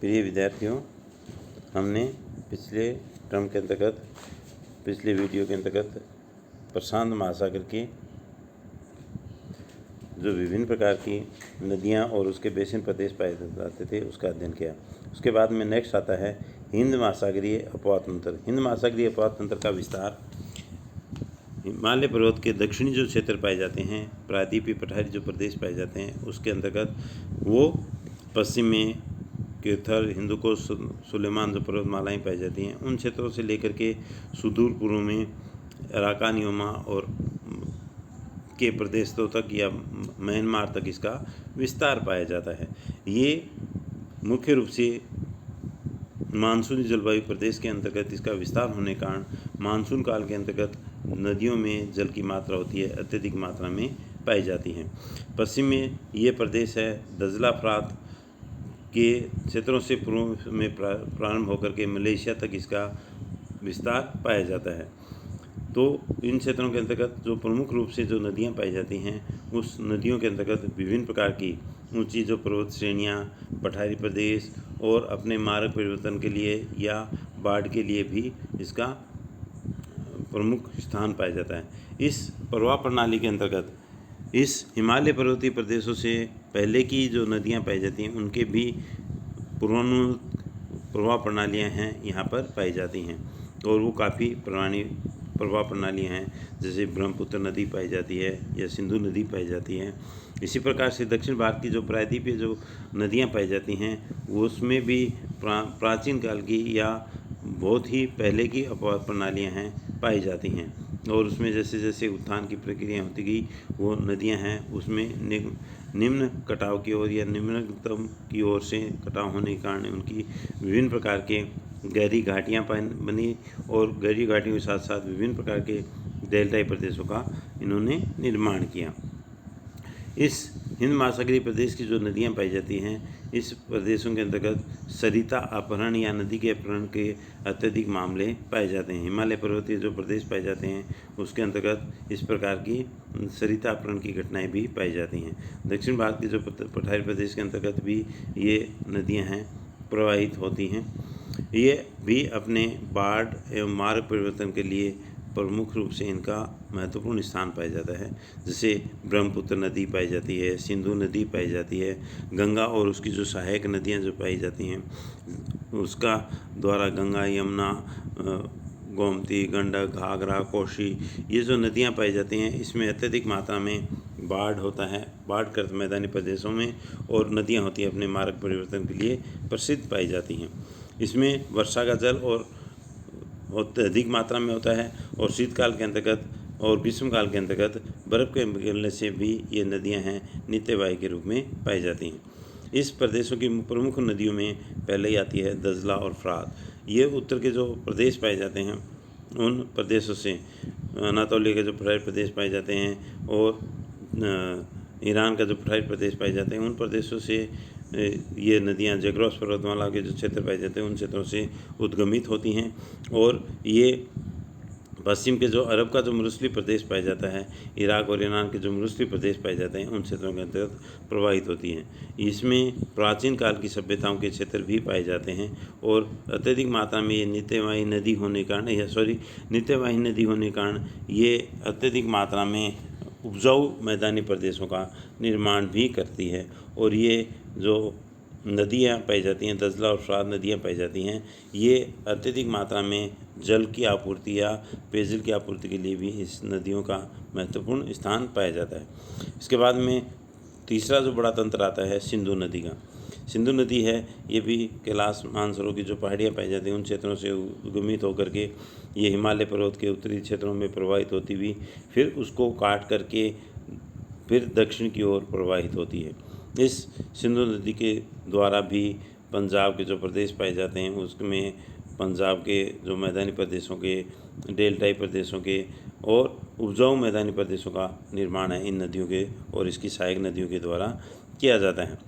प्रिय विद्यार्थियों, हमने पिछले टर्म के अंतर्गत पिछले वीडियो के अंतर्गत प्रशांत महासागर की जो विभिन्न प्रकार की नदियां और उसके बेसिन प्रदेश पाए जाते थे उसका अध्ययन किया। उसके बाद में नेक्स्ट आता है हिंद महासागरीय अपवाद तंत्र। हिंद महासागरीय अपवाद तंत्र का विस्तार हिमालय पर्वत के दक्षिणी जो क्षेत्र पाए जाते हैं, प्रायद्वीपीय पठारी जो प्रदेश पाए जाते हैं, उसके अंतर्गत वो पश्चिम में केथर, हिंदुकुश, सुलेमान जो पर्वतमालाएँ पाई जाती हैं, उन क्षेत्रों से लेकर के सुदूर पूर्व में अराकान योमा और के प्रदेशों तक या म्यांमार तक इसका विस्तार पाया जाता है। ये मुख्य रूप से मानसूनी जलवायु प्रदेश के अंतर्गत इसका विस्तार होने के कारण मानसून काल के अंतर्गत नदियों में जल की मात्रा होती है अत्यधिक मात्रा में पाई जाती हैं। पश्चिम में ये प्रदेश है दजला फरात के क्षेत्रों से पूर्व में प्रारंभ होकर के मलेशिया तक इसका विस्तार पाया जाता है। तो इन क्षेत्रों के अंतर्गत जो प्रमुख रूप से जो नदियां पाई जाती हैं, उस नदियों के अंतर्गत विभिन्न प्रकार की ऊंची जो पर्वत श्रेणियां, पठारी प्रदेश और अपने मार्ग परिवर्तन के लिए या बाढ़ के लिए भी इसका प्रमुख स्थान पाया जाता है। इस प्रवाह प्रणाली के अंतर्गत इस हिमालय पर्वतीय प्रदेशों से पहले की जो नदियां पाई जाती हैं उनके भी पूर्वानुक्त प्रवाह प्रणालियां हैं यहाँ पर पाई जाती हैं और वो काफ़ी पुरानी प्रवाह प्रणालियाँ हैं, जैसे ब्रह्मपुत्र नदी पाई जाती है या सिंधु नदी पाई जाती है। इसी प्रकार से दक्षिण भारत की जो प्रायद्वीपीय जो नदियाँ पाई जाती हैं वो उसमें भी प्राचीन काल की या बहुत ही पहले की अपवाद प्रणालियाँ हैं पाई जाती हैं और उसमें जैसे जैसे उत्थान की प्रक्रिया होती गई वो नदियाँ हैं उसमें निम्न कटाव की ओर या निम्नतम की ओर से कटाव होने के कारण उनकी विभिन्न प्रकार के गहरी घाटियाँ बनी और गहरी घाटियों के साथ साथ विभिन्न प्रकार के डेल्टाई प्रदेशों का इन्होंने निर्माण किया। इस हिंद महासागरीय प्रदेश की जो नदियाँ पाई जाती हैं, इस प्रदेशों के अंतर्गत सरिता अपहरण या नदी के अपहरण के अत्यधिक मामले पाए जाते हैं। हिमालय पर्वतीय जो प्रदेश पाए जाते हैं उसके अंतर्गत इस प्रकार की सरिता अपहरण की घटनाएं भी पाई जाती हैं। दक्षिण भारत के जो पठारी प्रदेश के अंतर्गत भी ये नदियाँ हैं प्रवाहित होती हैं। ये भी अपने बाढ़ एवं मार्ग परिवर्तन के लिए प्रमुख रूप से इनका महत्वपूर्ण स्थान पाया जाता है। जैसे ब्रह्मपुत्र नदी पाई जाती है, सिंधु नदी पाई जाती है, गंगा और उसकी जो सहायक नदियां जो पाई जाती हैं उसका द्वारा गंगा, यमुना, गोमती, गंडक, घाघरा, कोशी, ये जो नदियां पाई जाती हैं इसमें अत्यधिक मात्रा में बाढ़ होता है, बाढ़ग्रस्त मैदानी प्रदेशों में, और नदियाँ होती हैं अपने मार्ग परिवर्तन के लिए प्रसिद्ध पाई जाती हैं। इसमें वर्षा का जल और बहुत अधिक मात्रा में होता है और शीतकाल के अंतर्गत और ग्रीष्मकाल के अंतर्गत बर्फ़ के पिघलने से भी ये नदियां हैं नित्यवाही के रूप में पाई जाती हैं। इस प्रदेशों की प्रमुख नदियों में पहले ही आती है दजला और फरात। ये उत्तर के जो प्रदेश पाए जाते हैं उन प्रदेशों से अनातोलिया के जो पठारी प्रदेश पाए जाते हैं और ईरान का जो पठारी प्रदेश पाए जाते हैं उन प्रदेशों से ये नदियाँ जैग्रोस पर्वतमाला के जो क्षेत्र पाए जाते हैं उन क्षेत्रों से उद्गमित होती हैं और ये पश्चिम के जो अरब का जो मरुस्थलीय प्रदेश पाया जाता है, इराक और ईरान के जो मरुस्थलीय प्रदेश पाए जाते हैं उन क्षेत्रों के अंतर्गत प्रवाहित होती हैं। इसमें प्राचीन काल की सभ्यताओं के क्षेत्र भी पाए जाते हैं और अत्यधिक मात्रा में ये नित्यवाही नदी होने के कारण नित्यवाही नदी होने के कारण ये अत्यधिक मात्रा में उपजाऊ मैदानी प्रदेशों का निर्माण भी करती है और ये जो नदियाँ पाई जाती हैं, दजला और फरात नदियाँ पाई जाती हैं, ये अत्यधिक मात्रा में जल की आपूर्ति या पेयजल की आपूर्ति के लिए भी इस नदियों का महत्वपूर्ण स्थान पाया जाता है। इसके बाद में तीसरा जो बड़ा तंत्र आता है सिंधु नदी का। सिंधु नदी है, ये भी कैलाश मानसरोवर की जो पहाड़ियाँ पाई जाती हैं उन क्षेत्रों से उद्गमित होकर के ये हिमालय पर्वत के उत्तरी क्षेत्रों में प्रवाहित होती हुई फिर उसको काट करके फिर दक्षिण की ओर प्रवाहित होती है। इस सिंधु नदी के द्वारा भी पंजाब के जो प्रदेश पाए जाते हैं उसमें पंजाब के जो मैदानी प्रदेशों के, डेल्टाई प्रदेशों के और उपजाऊ मैदानी प्रदेशों का निर्माण है इन नदियों के और इसकी सहायक नदियों के द्वारा किया जाता है।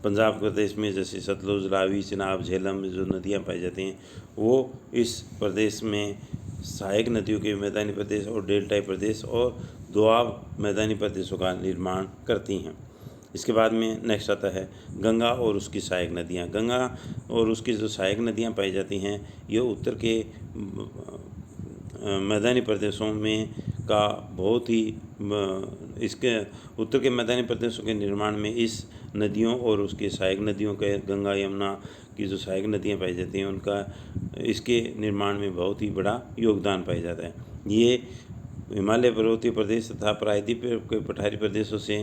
पंजाब प्रदेश में जैसे सतलुज, रावी, चिनाब, झेलम जो नदियाँ पाई जाती हैं वो इस प्रदेश में सहायक नदियों के मैदानी प्रदेश और डेल्टाई प्रदेश और दोआब मैदानी प्रदेशों का निर्माण करती हैं। इसके बाद में नेक्स्ट आता है गंगा और उसकी सहायक नदियाँ। गंगा और उसकी जो सहायक नदियाँ पाई जाती हैं ये उत्तर के मैदानी प्रदेशों में का बहुत ही इसके उत्तर के मैदानी प्रदेशों के निर्माण में इस नदियों और उसके सहायक नदियों के गंगा यमुना की जो सहायक नदियाँ पाई जाती हैं उनका इसके निर्माण में बहुत ही बड़ा योगदान पाया जाता है। ये हिमालय पर्वतीय प्रदेश तथा प्रायद्वीप के पठारी प्रदेशों से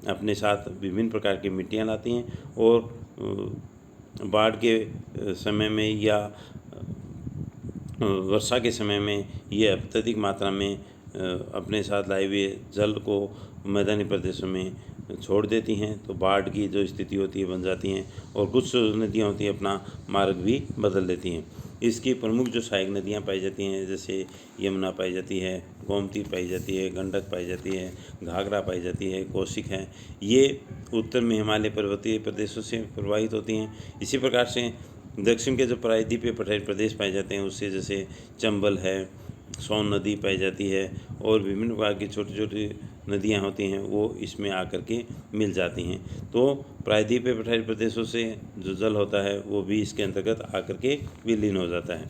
अपने साथ विभिन्न प्रकार की मिट्टियाँ लाती हैं और बाढ़ के समय में या वर्षा के समय में ये अत्यधिक मात्रा में अपने साथ लाए हुए जल को मैदानी प्रदेशों में छोड़ देती हैं, तो बाढ़ की जो स्थिति होती है बन जाती हैं और कुछ नदियाँ होती हैं अपना मार्ग भी बदल देती हैं। इसकी प्रमुख जो सहायक नदियाँ पाई जाती हैं जैसे यमुना पाई जाती है, गोमती पाई जाती है, गंडक पाई जाती है, घाघरा पाई जाती है, कौशिक है, ये उत्तर में हिमालय पर्वतीय प्रदेशों से प्रवाहित होती हैं। इसी प्रकार से दक्षिण के जो प्रायद्वीपीय पठारी प्रदेश पाए जाते हैं उससे जैसे चंबल है, सोन नदी पाई जाती है और विभिन्न प्रकार की छोटी छोटी नदियाँ होती हैं वो इसमें आकर के मिल जाती हैं। तो प्रायद्वीपीय पठारी प्रदेशों से जो जल होता है वो भी इसके अंतर्गत आकर के विलीन हो जाता है।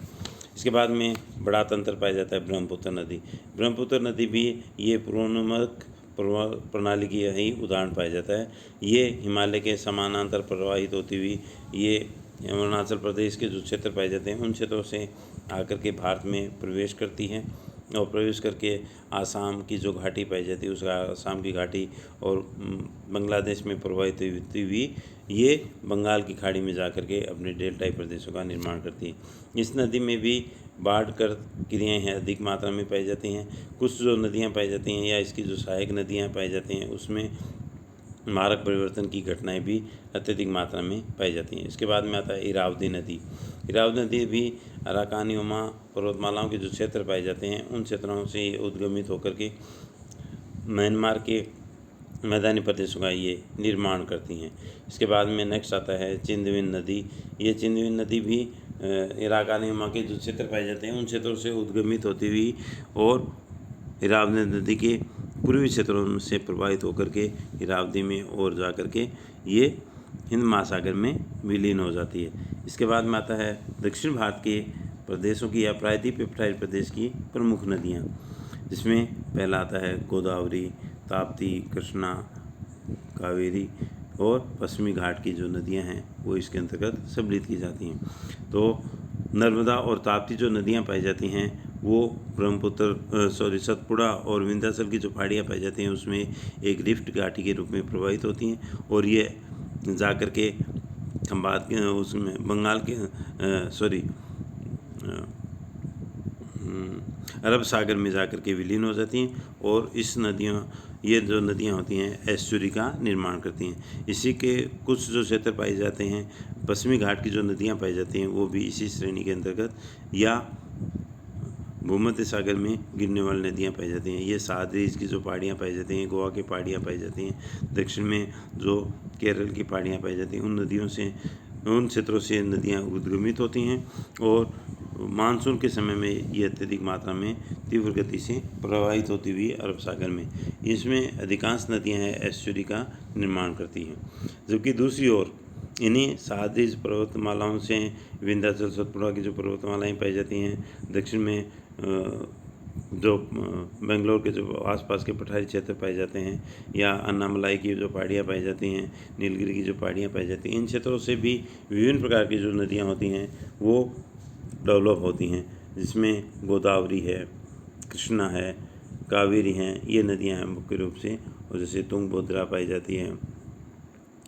इसके बाद में बड़ा तंत्र पाया जाता है ब्रह्मपुत्र नदी। ब्रह्मपुत्र नदी भी ये पूर्वोन्मुख प्रणाली की यही उदाहरण पाया जाता है। ये हिमालय के समानांतर प्रवाहित होती हुई ये अरुणाचल प्रदेश के जो क्षेत्र पाए जाते हैं उन क्षेत्रों से आकर के भारत में प्रवेश करती है और प्रवेश करके आसाम की जो घाटी पाई जाती है उस आसाम की घाटी और बांग्लादेश में प्रवाहित होती हुई ये बंगाल की खाड़ी में जाकर के अपने डेल्टाई प्रदेशों का निर्माण करती है। इस नदी में भी बाढ़ कर क्रियाएँ हैं अधिक मात्रा में पाई जाती हैं। कुछ जो नदियाँ पाई जाती हैं या इसकी जो सहायक नदियाँ पाई जाती हैं उसमें मार्ग परिवर्तन की घटनाएं भी अत्यधिक मात्रा में पाई जाती हैं। इसके बाद में आता है इरावदी नदी। इरावदी नदी भी अराकानीयुमा पर्वतमालाओं के जो क्षेत्र पाए जाते हैं उन क्षेत्रों से उद्गमित होकर के म्यांमार के मैदानी प्रदेशों का ये निर्माण करती हैं। इसके बाद में नेक्स्ट आता है चिंदविन नदी। ये चिंदविन नदी भी अराकानीयुमा के जो क्षेत्र पाए जाते हैं उन क्षेत्रों से उद्गमित होती हुई और इरावदी नदी के पूर्वी क्षेत्रों से प्रवाहित होकर के इरावदी में और जा कर के ये हिंद महासागर में विलीन हो जाती है। इसके बाद में आता है दक्षिण भारत के प्रदेशों की या प्रायद्वीपीय पठारी प्रदेश की प्रमुख नदियाँ, जिसमें पहला आता है गोदावरी, ताप्ती, कृष्णा, कावेरी और पश्चिमी घाट की जो नदियाँ हैं वो इसके अंतर्गत सम्मिलित की जाती हैं। तो नर्मदा और ताप्ती जो नदियाँ पाई जाती हैं वो सतपुड़ा और विंध्याचल की जो पहाड़ियाँ पाई जाती हैं उसमें एक रिफ्ट घाटी के रूप में प्रवाहित होती हैं और ये जाकर के खंबात के उसमें बंगाल के अरब सागर में जाकर के विलीन हो जाती हैं और ये जो नदियाँ होती हैं एस्चुरी का निर्माण करती हैं। इसी के कुछ जो क्षेत्र पाए जाते हैं पश्चिमी घाट की जो नदियाँ पाई जाती हैं वो भी इसी श्रेणी के अंतर्गत या भूमध्य सागर में गिरने वाली नदियाँ पाई जाती हैं। ये सादरीज की जो पहाड़ियाँ पाई जाती हैं, गोवा की पहाड़ियाँ पाई जाती हैं, दक्षिण में जो केरल की पहाड़ियाँ पाई जाती हैं उन क्षेत्रों से नदियाँ उद्गमित होती हैं और मानसून के समय में ये अत्यधिक मात्रा में तीव्र गति से प्रवाहित होती हुई अरब सागर में इसमें अधिकांश नदियाँ हैं एस्चुरी का निर्माण करती हैं। जबकि दूसरी ओर इन्हीं सादरीज पर्वतमालाओं से विंध्याचल सतपुड़ा की जो पर्वतमालाएँ पाई जाती हैं, दक्षिण में जो बेंगलोर के जो आसपास के पठारी क्षेत्र पाए जाते हैं या अन्नामलाई की जो पहाड़ियाँ पाई जाती हैं, नीलगिरी की जो पहाड़ियाँ पाई जाती हैं, इन क्षेत्रों से भी विभिन्न प्रकार की जो नदियाँ होती हैं वो डेवलप होती हैं, जिसमें गोदावरी है, कृष्णा है, कावेरी हैं, ये नदियाँ हैं मुख्य रूप से। और जैसे तुंगभद्रा पाई जाती है,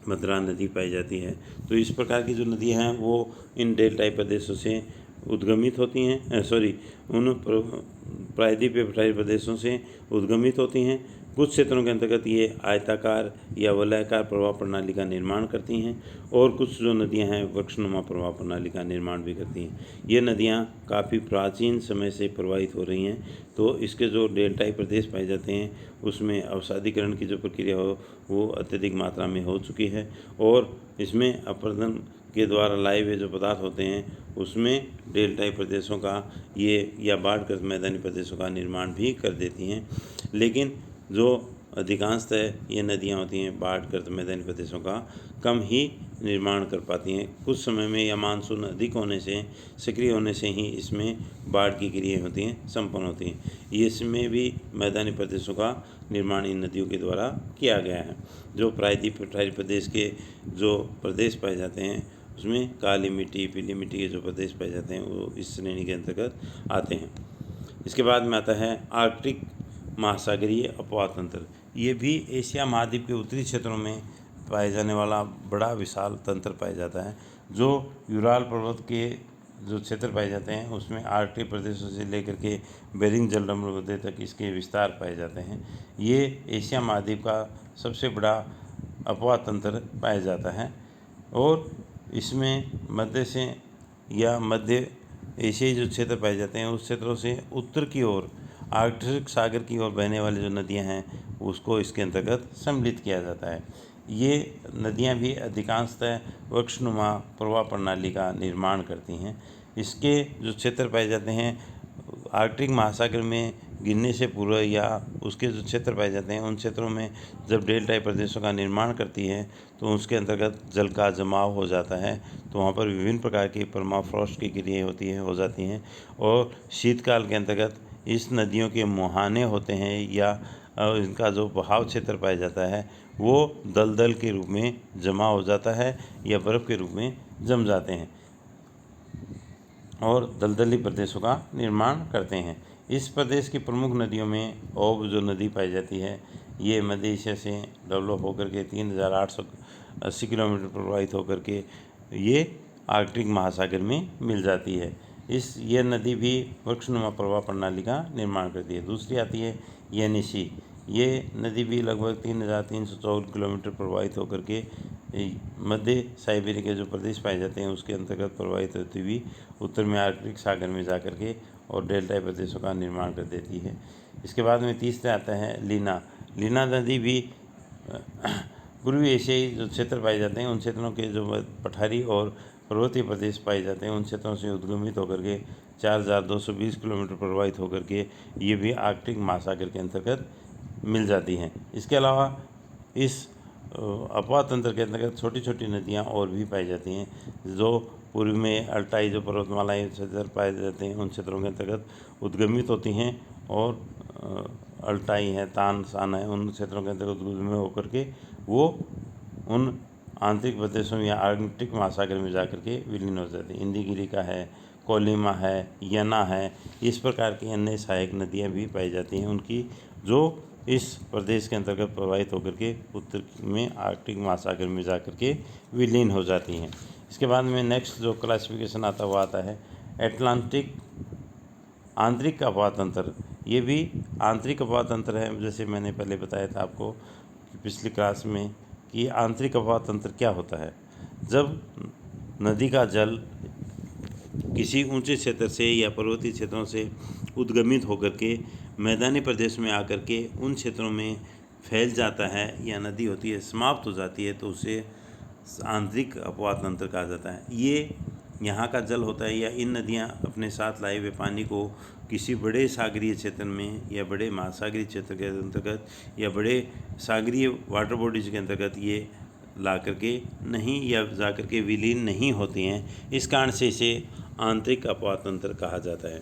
भद्रा नदी पाई जाती है। तो इस प्रकार की जो नदियाँ हैं वो इन डेल्टाई प्रदेशों से उद्गमित होती हैं उन प्रायद्वीपीय पठारी प्रदेशों से उद्गमित होती हैं। कुछ क्षेत्रों के अंतर्गत ये आयताकार या वलयाकार प्रवाह प्रणाली का निर्माण करती हैं और कुछ जो नदियां हैं वृक्षनुमा प्रवाह प्रणाली का निर्माण भी करती हैं। ये नदियां काफ़ी प्राचीन समय से प्रवाहित हो रही हैं। तो इसके जो डेल्टाई प्रदेश पाए जाते हैं उसमें अवसादीकरण की जो प्रक्रिया हो वो अत्यधिक मात्रा में हो चुकी है और इसमें अपरदन के द्वारा लाए हुए जो पदार्थ होते हैं उसमें डेल्टाई प्रदेशों का ये या बाढ़ग्रस्त मैदानी प्रदेशों का निर्माण भी कर देती हैं। लेकिन जो अधिकांशतः ये नदियाँ होती हैं बाढ़ग्रस्त मैदानी प्रदेशों का कम ही निर्माण कर पाती हैं। कुछ समय में या मानसून अधिक होने से सक्रिय होने से ही इसमें बाढ़ की क्रियाएँ होती हैं संपन्न होती हैं। इसमें भी मैदानी प्रदेशों का निर्माण इन नदियों के द्वारा किया गया है। जो प्रायद्वीप पठारी प्रदेश के जो प्रदेश पाए जाते हैं उसमें काली मिट्टी, पीली मिट्टी के जो प्रदेश पाए जाते हैं वो इस श्रेणी के अंतर्गत आते हैं। इसके बाद में आता है आर्कटिक महासागरीय अपवाह तंत्र। ये भी एशिया महाद्वीप के उत्तरी क्षेत्रों में पाए जाने वाला बड़ा विशाल तंत्र पाया जाता है। जो यूराल पर्वत के जो क्षेत्र पाए जाते हैं उसमें आर्कटिक प्रदेशों से लेकर के बेरिंग जलसमूह तक इसके विस्तार पाए जाते हैं। ये एशिया महाद्वीप का सबसे बड़ा अपवाह तंत्र पाया जाता है और इसमें मध्य से या मध्य एशियाई जो क्षेत्र पाए जाते हैं उस क्षेत्रों से उत्तर की ओर आर्कटिक सागर की ओर बहने वाली जो नदियां हैं उसको इसके अंतर्गत सम्मिलित किया जाता है। ये नदियां भी अधिकांशतः वृक्षनुमा प्रवाह प्रणाली का निर्माण करती हैं। इसके जो क्षेत्र पाए जाते हैं आर्कटिक महासागर में गिरने से पूर्व या उसके जो क्षेत्र पाए जाते हैं उन क्षेत्रों में जब डेल्टाई प्रदेशों का निर्माण करती है तो उसके अंतर्गत जल का जमाव हो जाता है, तो वहाँ पर विभिन्न प्रकार की परमाफ्रॉस्ट की क्रियाएँ हो जाती हैं और शीतकाल के अंतर्गत इस नदियों के मुहाने होते हैं या इनका जो बहाव क्षेत्र पाया जाता है वो दलदल के रूप में जमा हो जाता है या बर्फ़ के रूप में जम जाते हैं और दलदली प्रदेशों का निर्माण करते हैं। इस प्रदेश की प्रमुख नदियों में ओब जो नदी पाई जाती है ये मध्य एशिया से डेवलप होकर के 3880 किलोमीटर प्रवाहित होकर के ये आर्कटिक महासागर में मिल जाती है। ये नदी भी वृक्षनुमा प्रवाह प्रणाली का निर्माण करती है। दूसरी आती है येनिसी। ये नदी भी लगभग 3314 किलोमीटर प्रवाहित होकर के मध्य साइबेरिया के जो प्रदेश पाए जाते हैं उसके अंतर्गत प्रवाहित होती हुई उत्तर में आर्कटिक सागर में जाकर के और डेल्टाई प्रदेशों का निर्माण कर देती है। इसके बाद में तीसरा आता है लीना। लीना नदी भी पूर्वी एशियाई जो क्षेत्र पाए जाते हैं उन क्षेत्रों के जो पठारी और पर्वतीय प्रदेश पाए जाते हैं उन क्षेत्रों से उद्गमित होकर के 4220 किलोमीटर प्रवाहित होकर के ये भी आर्कटिक महासागर के अंतर्गत मिल जाती हैं। इसके अलावा इस अपवाह तंत्र के अंतर्गत छोटी छोटी नदियाँ और भी पाई जाती हैं जो पूर्व में अल्टाई जो पर्वतमालाएँ क्षेत्र पाए जाते हैं उन क्षेत्रों के अंतर्गत उद्गमित होती हैं और अल्टाई है, तान सान है, उन क्षेत्रों के अंतर्गत उद्गमित होकर के वो उन आंतरिक प्रदेशों या आर्कटिक महासागर में जाकर के विलीन हो जाती है। इंदिगिरी का है, कोलिमा है, यना है, इस प्रकार की अन्य सहायक नदियाँ भी पाई जाती हैं उनकी जो इस प्रदेश के अंतर्गत प्रवाहित होकर के उत्तर में आर्कटिक महासागर में जाकर के विलीन हो जाती हैं। इसके बाद में नेक्स्ट जो क्लासिफिकेशन आता हुआ आता है एटलांटिक आंतरिक अपवाह तंत्र। ये भी आंतरिक अपवाह तंत्र है। जैसे मैंने पहले बताया था आपको पिछली क्लास में कि आंतरिक अपवाह तंत्र क्या होता है। जब नदी का जल किसी ऊंचे क्षेत्र से या पर्वतीय क्षेत्रों से उद्गमित होकर के मैदानी प्रदेश में आकर के उन क्षेत्रों में फैल जाता है या नदी होती है समाप्त हो जाती है तो उसे आंतरिक अपवाह तंत्र कहा जाता है। ये यहाँ का जल होता है या इन नदियाँ अपने साथ लाए हुए पानी को किसी बड़े सागरीय क्षेत्र में या बड़े महासागरीय क्षेत्र के अंतर्गत या बड़े सागरीय वाटर बॉडीज के अंतर्गत ये ला करके नहीं या जा करके विलीन नहीं होती हैं। इस कारण से इसे आंतरिक अपवाह तंत्र कहा जाता है।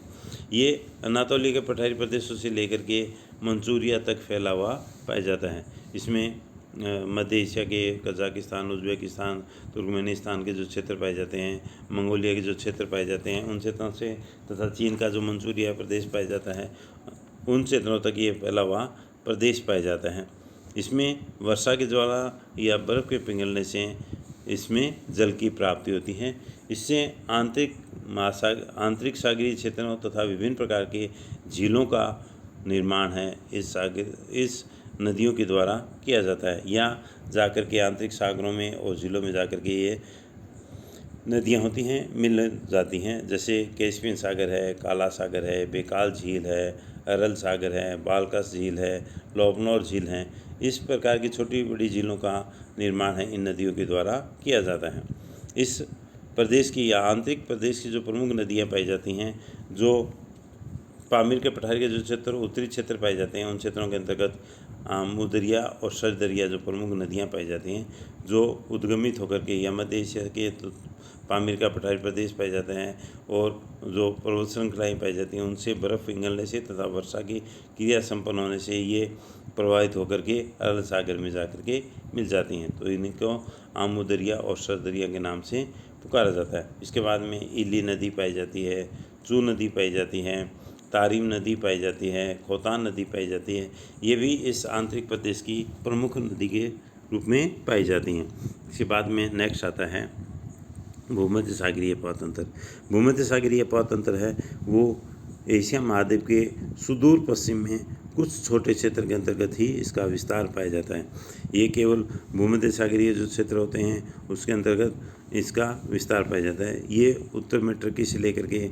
ये अनातोलिया के पठारी प्रदेशों से लेकर के मंचूरिया तक फैला हुआ पाया जाता है। इसमें मध्य एशिया के कजाकिस्तान, उज़्बेकिस्तान, तुर्कमेनिस्तान के जो क्षेत्र पाए जाते हैं, मंगोलिया के जो क्षेत्र पाए जाते हैं उन क्षेत्रों से तथा चीन का जो मंचूरिया प्रदेश पाया जाता है उन क्षेत्रों तक ये फैला हुआ प्रदेश पाया जाता है। इसमें वर्षा की ज्वाला या बर्फ़ के पिघलने से इसमें जल की प्राप्ति होती है। इससे आंतरिक सागरीय क्षेत्रों तथा विभिन्न प्रकार के झीलों का निर्माण है इस नदियों के द्वारा किया जाता है या जाकर के आंतरिक सागरों में और झीलों में जाकर के ये नदियाँ होती हैं मिल जाती हैं। जैसे कैस्पियन सागर है, काला सागर है, बेकाल झील है, अरल सागर है, बालकस झील है, लोबनौर झील हैं। इस प्रकार की छोटी बड़ी झीलों का निर्माण है इन नदियों के द्वारा किया जाता है। इस प्रदेश की या आंतरिक प्रदेश की जो प्रमुख नदियाँ पाई जाती हैं जो पामीर के पठारी के जो क्षेत्र उत्तरी क्षेत्र पाए जाते हैं, उन क्षेत्रों के अंतर्गत आमू दरिया और सर दरिया जो प्रमुख नदियाँ पाई जाती हैं, जो उद्गमित होकर के या मध्य एशिया के तो पामीर का पठारी प्रदेश पाए जाते हैं, और जो पर्वत श्रृंखलाएँ पाई जाती हैं उनसे बर्फ़ पिघलने से तथा वर्षा की क्रिया संपन्न होने से ये प्रवाहित होकर के अरब सागर में जा कर के मिल जाती हैं। तो इनको आमू दरिया और सर दरिया के नाम से पुकारा जाता है। इसके बाद में इली नदी पाई जाती है, चू नदी पाई जाती है, तारीम नदी पाई जाती है, खोतान नदी पाई जाती है। ये भी इस आंतरिक प्रदेश की प्रमुख नदी के रूप में पाई जाती हैं। इसके बाद में नेक्स्ट आता है भूमध्य सागरीय अपातंत्र। भूमध्य सागरीय अपातंत्र है वो एशिया महाद्वीप के सुदूर पश्चिम में कुछ छोटे क्षेत्र के अंतर्गत ही इसका विस्तार पाया जाता है। ये केवल भूमध्य सागरीय जो क्षेत्र होते हैं उसके अंतर्गत इसका विस्तार पाया जाता है। ये उत्तर में टर्की से लेकर के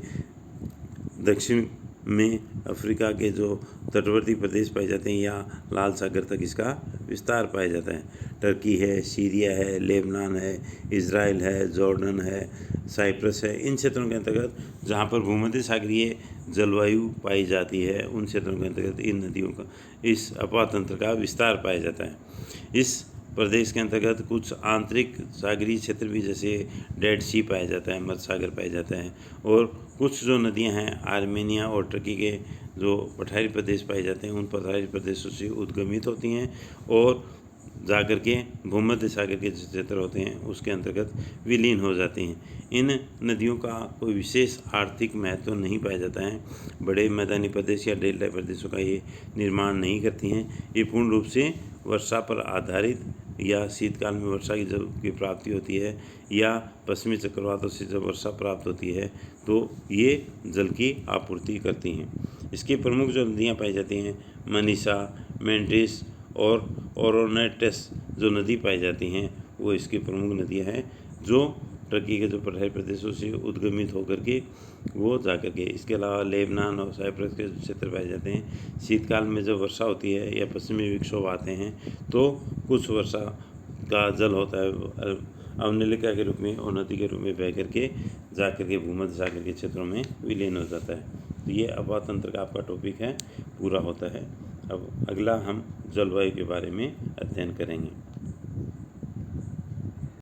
दक्षिण में अफ्रीका के जो तटवर्ती प्रदेश पाए जाते हैं या लाल सागर तक इसका विस्तार पाया जाता है। टर्की है, सीरिया है, लेबनान है, इज़राइल है, जॉर्डन है, साइप्रस है। इन क्षेत्रों के अंतर्गत जहाँ पर भूमध्य सागरीय जलवायु पाई जाती है, उन क्षेत्रों के अंतर्गत इन नदियों का इस अपातंत्र का विस्तार पाया जाता है। इस प्रदेश के अंतर्गत कुछ आंतरिक सागरीय क्षेत्र भी जैसे डेड सी पाया जाता है, मध्य सागर पाया जाता है, और कुछ जो नदियां हैं आर्मेनिया और टर्की के जो पठारी प्रदेश पाए जाते हैं, उन पठारी प्रदेशों से उद्गमित होती हैं और जाकर के भूमध्य सागर के जो क्षेत्र होते हैं उसके अंतर्गत विलीन हो जाती हैं। इन नदियों का कोई विशेष आर्थिक महत्व नहीं पाया जाता है। बड़े मैदानी प्रदेश या डेल्टा प्रदेशों का ये निर्माण नहीं करती हैं। ये पूर्ण रूप से वर्षा पर आधारित या शीतकाल में वर्षा की जब की प्राप्ति होती है या पश्चिमी चक्रवातों से जब वर्षा प्राप्त होती है तो ये जल की आपूर्ति करती हैं। इसकी प्रमुख जो नदियाँ पाई जाती हैं मनीषा, मेंटिस और ओरोनेटस जो नदी पाई जाती हैं वो इसकी प्रमुख नदियाँ हैं जो टर्की के जो पठारी प्रदेशों से उद्गमित होकर के वो जाकर के। इसके अलावा लेबनान और साइप्रस के क्षेत्र पाए जाते हैं। शीतकाल में जब वर्षा होती है या पश्चिमी विक्षोभ आते हैं तो कुछ वर्षा का जल होता है अवनलिका के रूप में और नदी के रूप में बह करके जाकर के भूमध्य सागर के क्षेत्रों में विलीन हो जाता है। तो ये अपातंत्र का आपका टॉपिक है, पूरा होता है। अब अगला हम जलवायु के बारे में अध्ययन करेंगे।